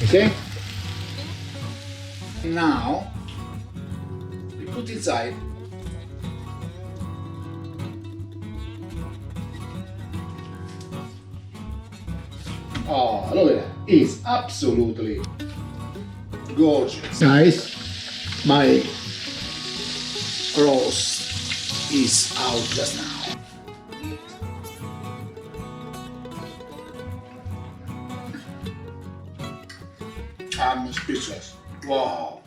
Okay? Now we put inside oh, look at that. It's absolutely gorgeous. Guys, my roast is out just now. I'm speechless. Wow.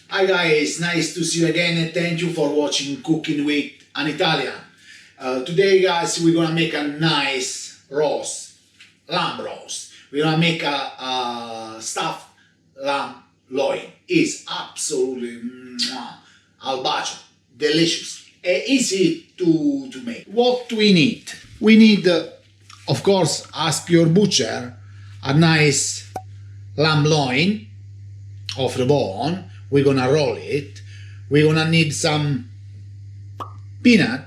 Hi guys, nice to see you again and thank you for watching Cooking with an Italian. Today guys, we're gonna make a nice roast, lamb roast. We're gonna make a stuffed lamb loin. It's absolutely al bacio, delicious and easy to make. What do we need? We need, of course, ask your butcher, a nice lamb loin of the bone. We're gonna roll it. We're gonna need some peanut,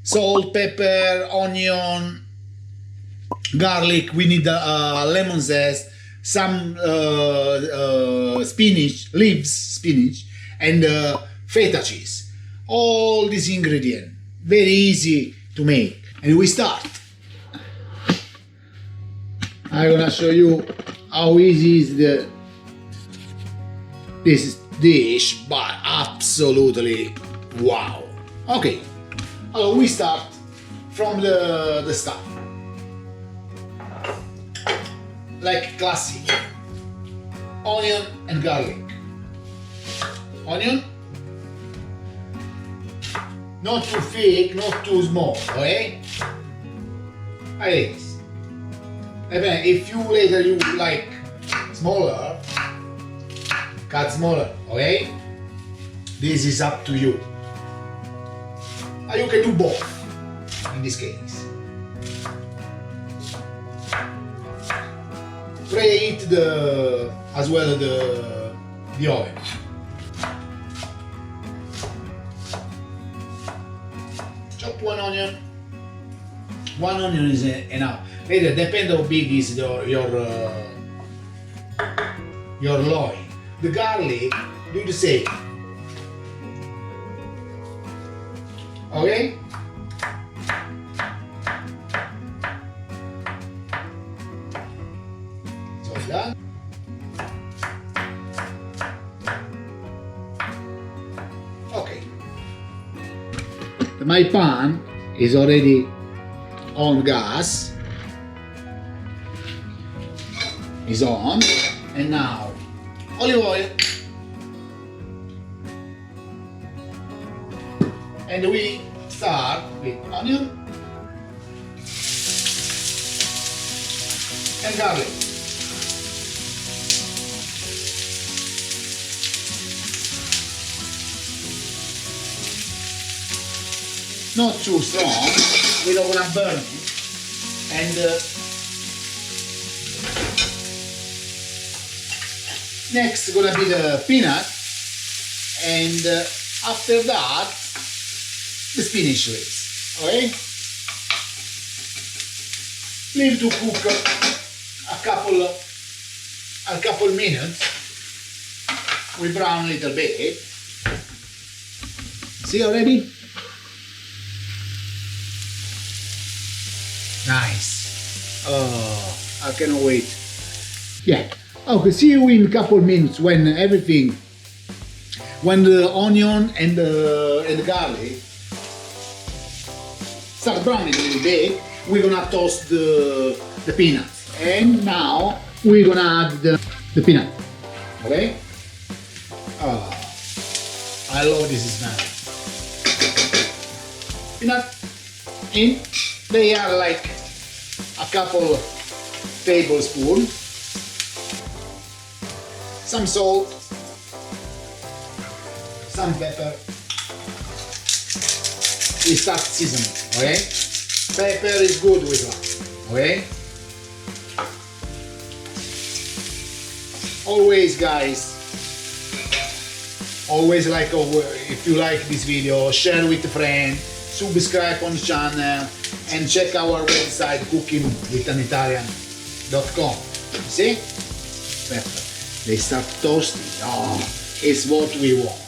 salt, pepper, onion, garlic. We need lemon zest, some spinach, spinach, and feta cheese. All these ingredients, very easy to make. And we start. I'm gonna show you how easy is this dish, but absolutely wow. Okay, so we start from the stuff, like classic. Onion and garlic. Onion, not too thick, not too small, okay? Like this. If you later you like smaller, cut smaller, okay? This is up to you. You can do both in this case. Preheat as well the oven. Chop one onion. One onion is enough. Later, depend how big is your loin. The garlic, do the same. Okay? So it's done. Okay. My pan is already on gas. Is on, and now olive oil, and we start with onion and garlic. Not too strong, we don't want to burn it, and next gonna be the peanut, and after that the spinach leaves. Okay, leave to cook a couple minutes. We brown a little bit. See already? Nice. Oh, I cannot wait. Yeah. Okay, see you in a couple minutes when the onion and the garlic start browning a little bit. We're gonna toast the peanuts, and now we're gonna add the peanut. Okay? Oh, I love this smell. Peanut in. They are like a couple tablespoons. Some salt, some pepper. We start seasoning, okay? Pepper is good with that, okay? Always, guys, always like, if you like this video, share with a friend, subscribe on the channel, and check our website Cooking with an Italian. pepper.com. See? Pepper. They start toasting. Oh, it's what we want.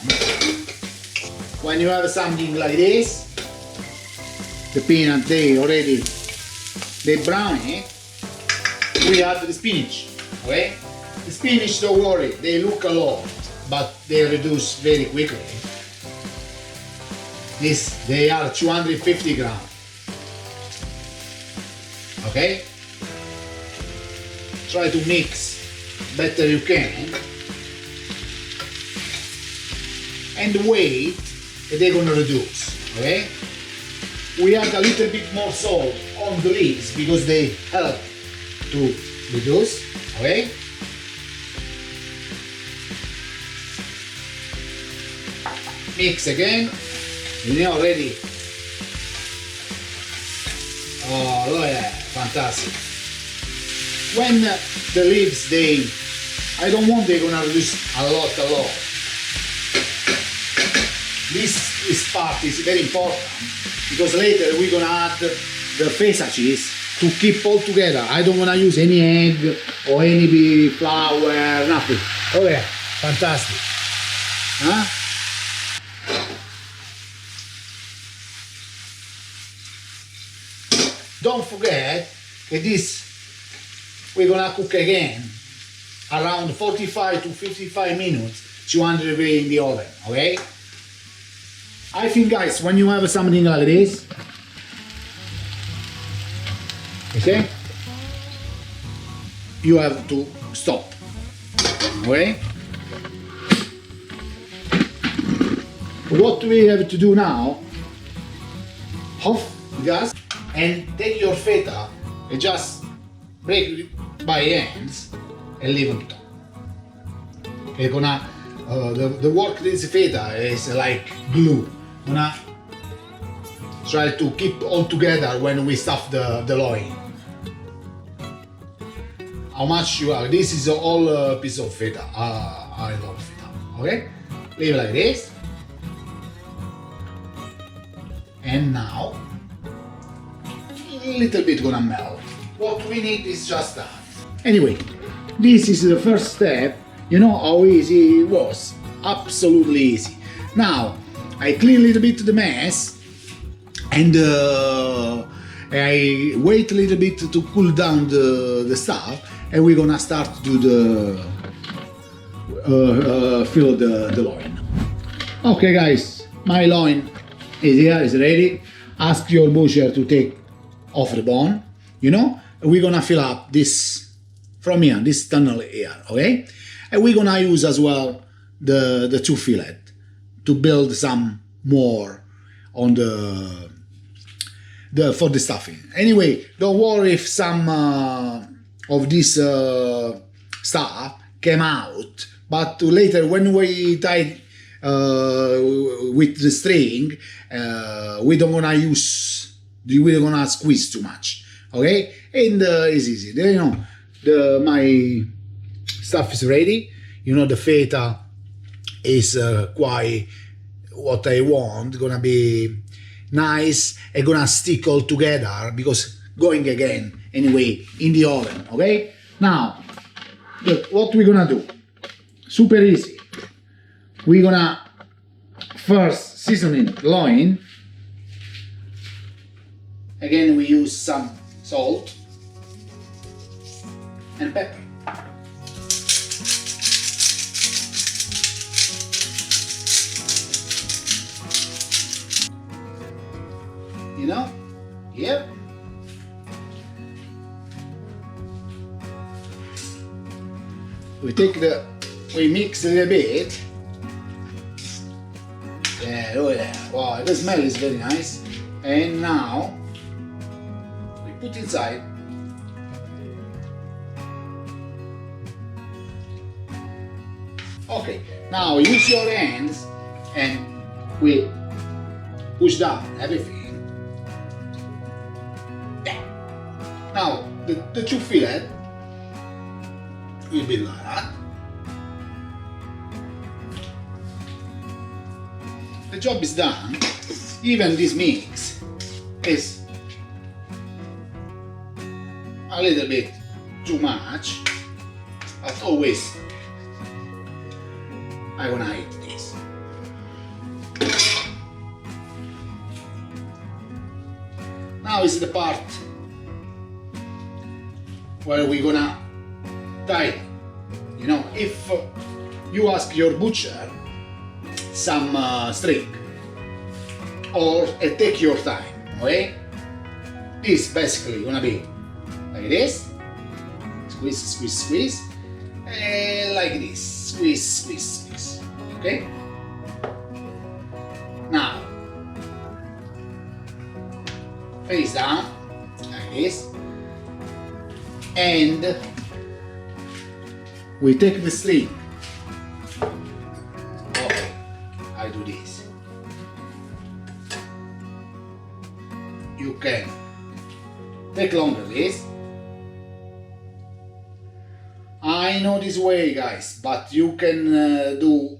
When you have something like this, the peanut they brown it, we add the spinach. Okay? The spinach, don't worry, they look a lot, but they reduce very quickly. They are 250 grams. Okay? Try to mix better you can. And wait, they're gonna reduce. Okay? We add a little bit more salt on the leaves because they help to reduce. Okay? Mix again. You know already. Oh yeah, fantastic. When the leaves I don't want they're gonna reduce a lot. This part is very important because later we're gonna add the feta cheese to keep all together. I don't wanna use any egg or any flour, nothing. Oh yeah, fantastic. Huh? Don't forget that this we're gonna cook again around 45 to 55 minutes, 200 degrees in the oven, okay? I think guys, when you have something like this, okay, you have to stop, okay? What we have to do now, off the gas and take your feta and just break it by hands and leave it. It's gonna, the work this feta is like glue. Gonna try to keep all together when we stuff the loin. How much you are? This is all piece of feta. I love feta. Okay, leave it like this. And now, a little bit gonna melt. What we need is just that. Anyway, this is the first step. You know how easy it was? Absolutely easy. Now, I clean a little bit the mess and I wait a little bit to cool down the stuff, and we're gonna start to do fill the loin. Okay guys, my loin is here, is ready. Ask your butcher to take off the bone, you know. We're gonna fill up this from here, this tunnel here, okay? And we're gonna use as well the two fillet to build some more on the for the stuffing. Anyway, don't worry if some of this stuff came out, but later when we tie with the string, we don't gonna squeeze too much, okay? And it's easy. You know, my stuff is ready. You know, the feta is quite what I want. Gonna be nice and gonna stick all together because going again anyway in the oven. Okay, now look what we're gonna do. Super easy. We're gonna first seasoning loin. Again, we use some salt and pepper. You know? Yep. We mix a little bit. Yeah, oh yeah. Wow, the smell is very nice. And now we put inside. Okay, now use your hands and we push down everything. Now, the two fillet will be like that. The job is done. Even this mix is a little bit too much, but always I'm gonna eat this. Now is the part where we're gonna tie. You know, if you ask your butcher some string, or take your time, okay? This basically gonna be like this, squeeze, squeeze, squeeze, and like this, squeeze, squeeze, squeeze, okay? Now, face down, like this, and we take the string. Okay, I do this. You can take longer this. I know this way, guys, but you can do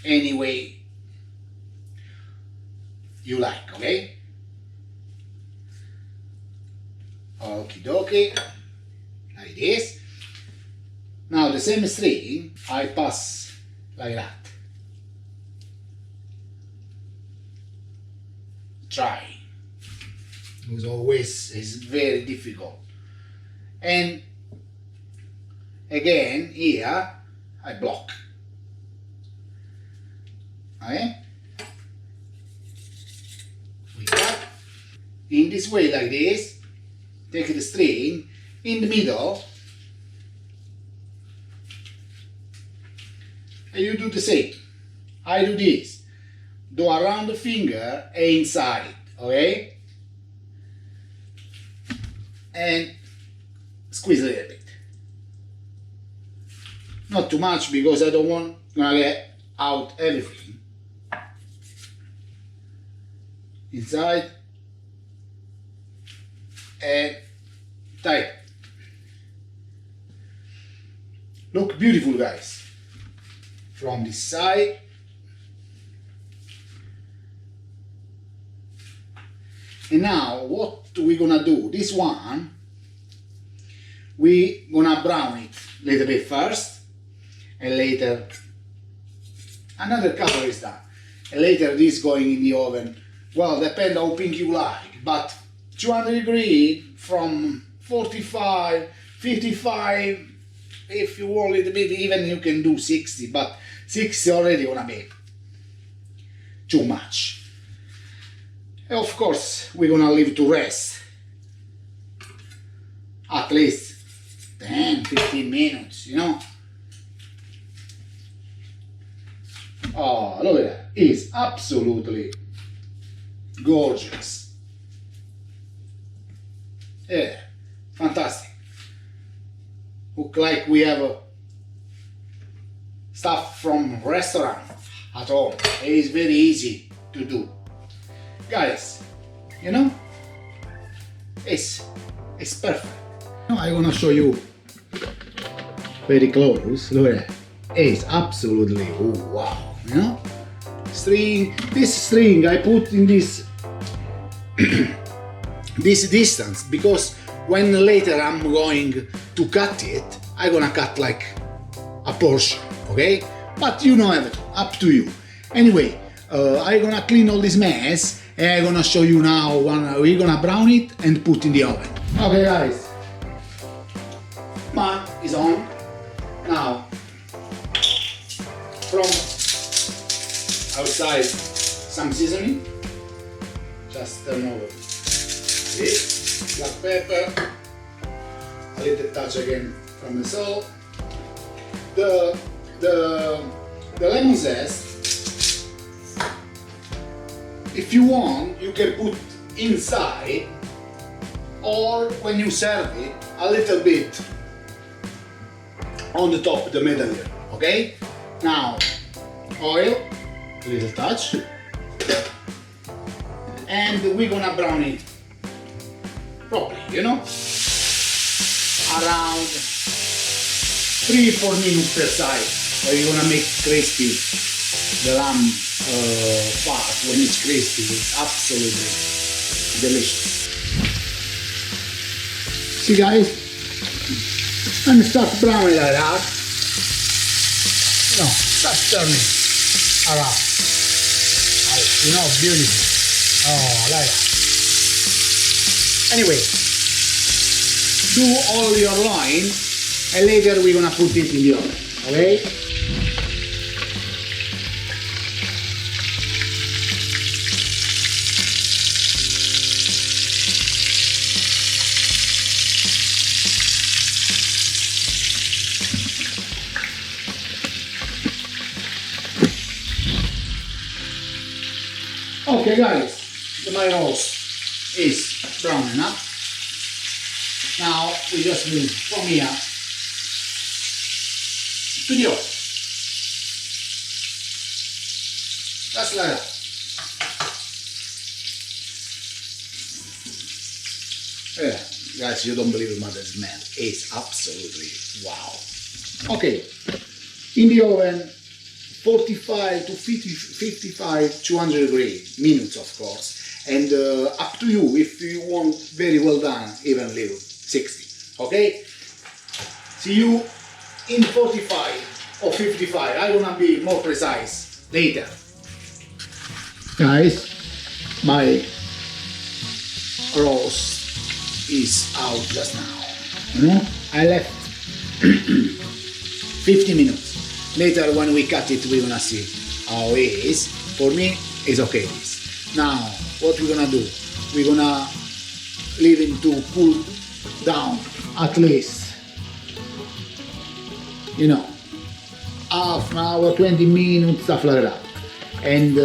any way you like, okay? Okie dokie, like this. Now the same string I pass like that. Try. As always, it's very difficult. And again, here I block. Okay? We cut in this way, like this. Take the string in the middle, and you do the same. I do this. Do around the finger and inside, okay? And squeeze a little bit. Not too much because I don't want to get out everything. Inside and tight. Look beautiful, guys. From this side. And now what we're gonna do, this one, we gonna brown it a little bit first, and later another cover is done, and later this going in the oven. Well, depend how pink you like, but 200 degrees from 45, 55, if you want a little bit, even you can do 60, but 60 already gonna be too much. Of course, we're gonna leave it to rest at least 10-15 minutes, you know. Oh, look at that. It's absolutely gorgeous. Yeah, fantastic. Look like we have stuff from restaurant at home. It is very easy to do. Guys, you know, it's perfect. Now I'm gonna show you very close. Look at that. It's absolutely, oh, wow, you know. This string I put in this this distance because when later I'm going to cut it, I'm gonna cut like a portion, okay? But you know everything, up to you. Anyway, I'm gonna clean all this mess. And I'm gonna show you now we're gonna brown it and put in the oven. Okay, guys, pan is on. Now, from outside some seasoning, just turn over this, black pepper, a little touch again from the salt, the lemon zest. If you want, you can put inside, or when you serve it, a little bit on the top, the middle here, okay? Now, oil, a little touch, and we're gonna brown it properly, you know? Around 3-4 minutes per side, so you're gonna make crispy the lamb part. When it's crispy, it's absolutely delicious. See, guys, and start browning like that. Start turning around. Beautiful. Oh, like that. Anyway, do all your loin, and later we're gonna put it in the oven, okay? Okay guys, my roast is browning up. Now we just move from here to the oven. Just like that. Yeah, guys, you don't believe what the smell is. Absolutely wow. Okay, in the oven 45 to 55, 200 degrees minutes, of course, and up to you if you want very well done, even little 60. Okay, see you in 45 or 55. I'm gonna be more precise later. Guys, my roast is out just now. I left 50 minutes. Later when we cut it, we're gonna see how it is. For me, it's okay this. Now, what we're gonna do? We're gonna leave it to cool down at least, half an hour, 20 minutes, stuff like that. And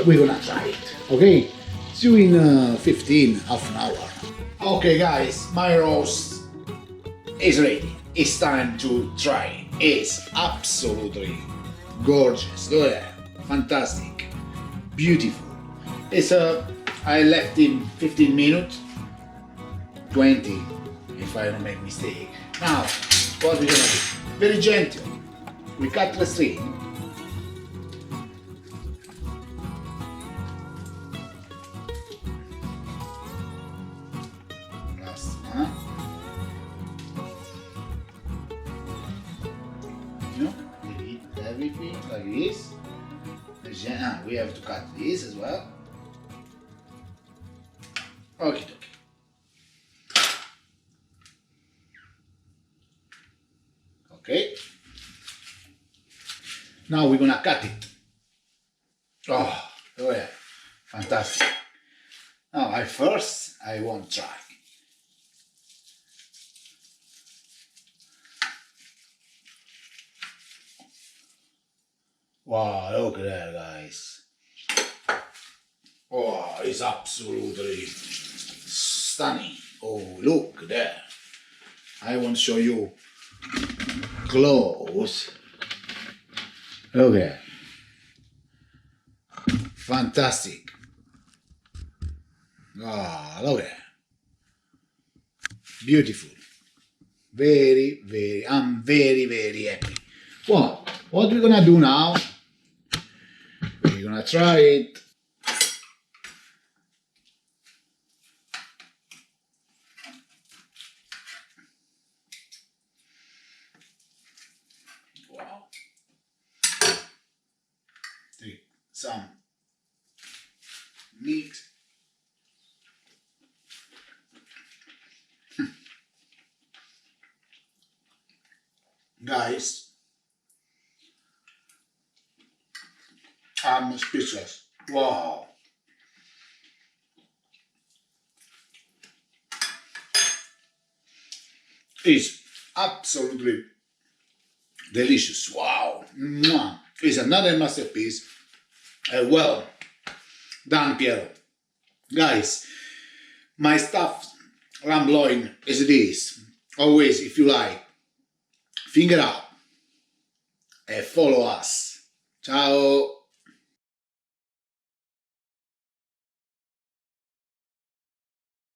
we're gonna try it, okay? See you in 15, half an hour. Okay guys, my roast is ready. It's time to try. It's absolutely gorgeous. Look at that. Fantastic. Beautiful. It's I left him 15 minutes. 20 if I don't make mistake. Now, what we're gonna do? Very gentle. We cut the string. Last one. Everything like this. We have to cut this as well. Okay. Okay. Now we're gonna cut it. Oh yeah, fantastic. Now I won't try. Wow, look at that, guys. Oh, it's absolutely stunning. Oh, look at that. I want to show you close. Look at that. Fantastic. Oh, look at that. Beautiful. I'm very happy. Well, what we're gonna do now? We're gonna try it. Wow. Take some meat. Guys, I'm speechless. Wow. It's absolutely delicious. Wow. Mwah. It's another masterpiece. Well done, Piero. Guys, my stuffed lamb loin is this. Always, if you like, finger up and follow us. Ciao.